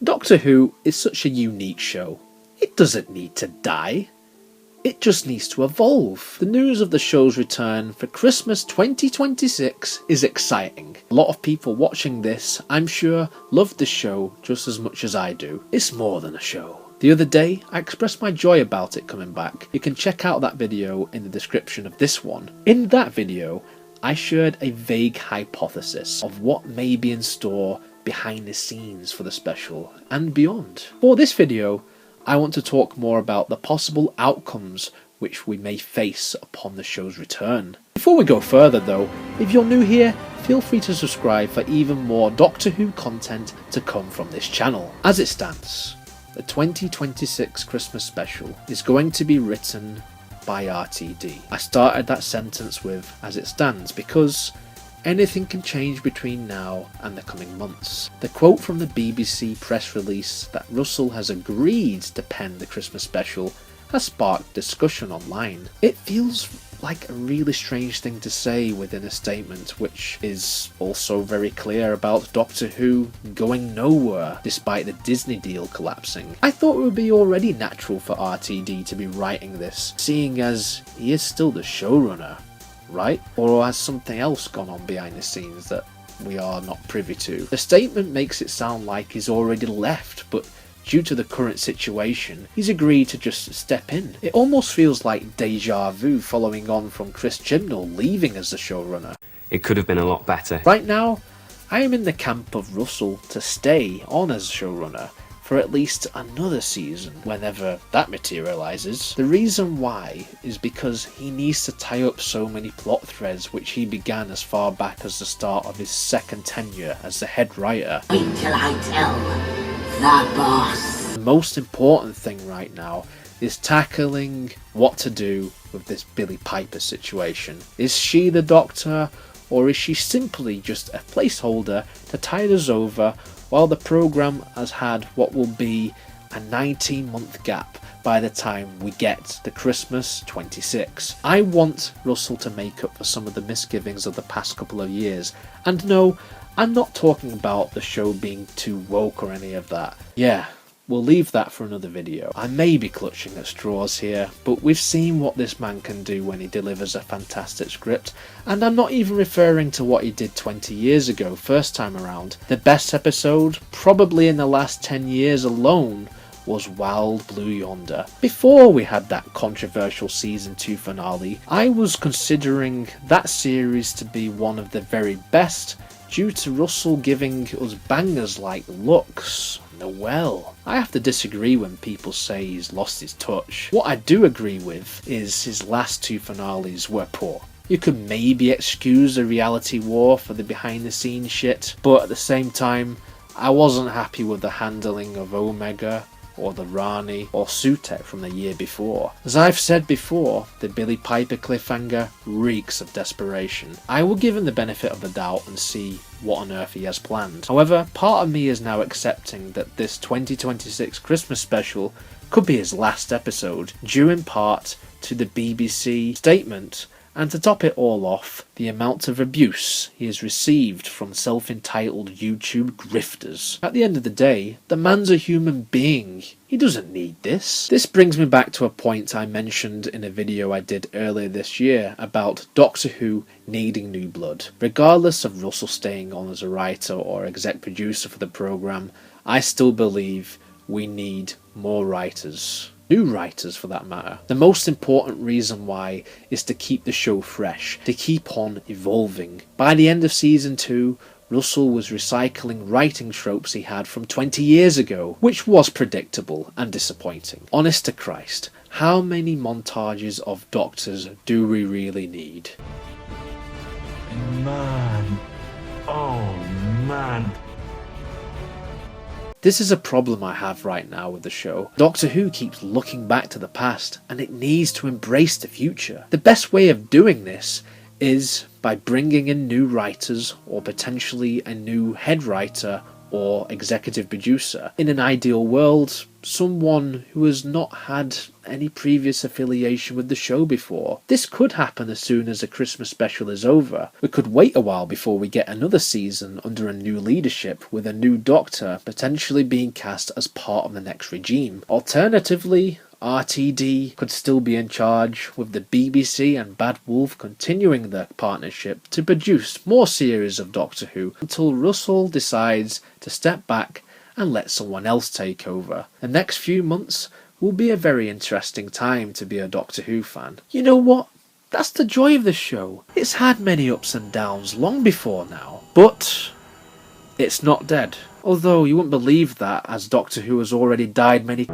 Doctor Who is such a unique show. It doesn't need to die. It just needs to evolve. The news of the show's return for Christmas 2026 is exciting. A lot of people watching this, I'm sure, love the show just as much as I do. It's more than a show. The other day, I expressed my joy about it coming back. You can check out that video in the description of this one. In that video, I shared a vague hypothesis of what may be in store behind the scenes for the special and beyond. For this video, I want to talk more about the possible outcomes which we may face upon the show's return. Before we go further though, if you're new here, feel free to subscribe for even more Doctor Who content to come from this channel. As it stands, the 2026 Christmas special is going to be written by RTD. I started that sentence with "as it stands" because anything can change between now and the coming months. The quote from the BBC press release that Russell has agreed to pen the Christmas special has sparked discussion online. It feels like a really strange thing to say within a statement which is also very clear about Doctor Who going nowhere despite the Disney deal collapsing. I thought it would be already natural for RTD to be writing this, seeing as he is still the showrunner, right? Or has something else gone on behind the scenes that we are not privy to? The statement makes it sound like he's already left, but due to the current situation, he's agreed to just step in. It almost feels like deja vu following on from Chris Chibnall leaving as the showrunner. It could have been a lot better. Right now, I am in the camp of Russell to stay on as showrunner for at least another season, whenever that materialises. The reason why is because he needs to tie up so many plot threads which he began as far back as the start of his second tenure as the head writer. Wait till I tell the boss. The most important thing right now is tackling what to do with this Billie Piper situation. Is she the Doctor, or is she simply just a placeholder to tide us over while the programme has had what will be a 19-month gap by the time we get to Christmas 26. I want Russell to make up for some of the misgivings of the past couple of years. And no, I'm not talking about the show being too woke or any of that. Yeah, we'll leave that for another video. I may be clutching at straws here, but we've seen what this man can do when he delivers a fantastic script, and I'm not even referring to what he did 20 years ago, first time around. The best episode, probably in the last 10 years alone, was Wild Blue Yonder. Before we had that controversial season 2 finale, I was considering that series to be one of the very best due to Russell giving us bangers like Lux, Noel. I have to disagree when people say he's lost his touch. What I do agree with is his last 2 finales were poor. You could maybe excuse the reality war for the behind the scenes shit, but at the same time, I wasn't happy with the handling of Omega, or the Rani, or Sutek from the year before. As I've said before, the Billie Piper cliffhanger reeks of desperation. I will give him the benefit of the doubt and see what on earth he has planned. However, part of me is now accepting that this 2026 Christmas special could be his last episode, due in part to the BBC statement, and to top it all off, the amount of abuse he has received from self-entitled YouTube grifters. At the end of the day, the man's a human being. He doesn't need this. This brings me back to a point I mentioned in a video I did earlier this year about Doctor Who needing new blood. Regardless of Russell staying on as a writer or exec producer for the programme, I still believe we need more writers. New writers for that matter. The most important reason why is to keep the show fresh, to keep on evolving. By the end of season 2, Russell was recycling writing tropes he had from 20 years ago, which was predictable and disappointing. Honest to Christ, how many montages of Doctors do we really need? Man. Oh, man. This is a problem I have right now with the show. Doctor Who keeps looking back to the past, and it needs to embrace the future. The best way of doing this is by bringing in new writers, or potentially a new head writer or executive producer. In an ideal world, someone who has not had any previous affiliation with the show before. This could happen as soon as the Christmas special is over. We could wait a while before we get another season under a new leadership, with a new Doctor potentially being cast as part of the next regime. Alternatively, RTD could still be in charge, with the BBC and Bad Wolf continuing their partnership to produce more series of Doctor Who until Russell decides to step back and let someone else take over. The next few months will be a very interesting time to be a Doctor Who fan. You know what? That's the joy of the show. It's had many ups and downs long before now, but it's not dead. Although you wouldn't believe that, as Doctor Who has already died many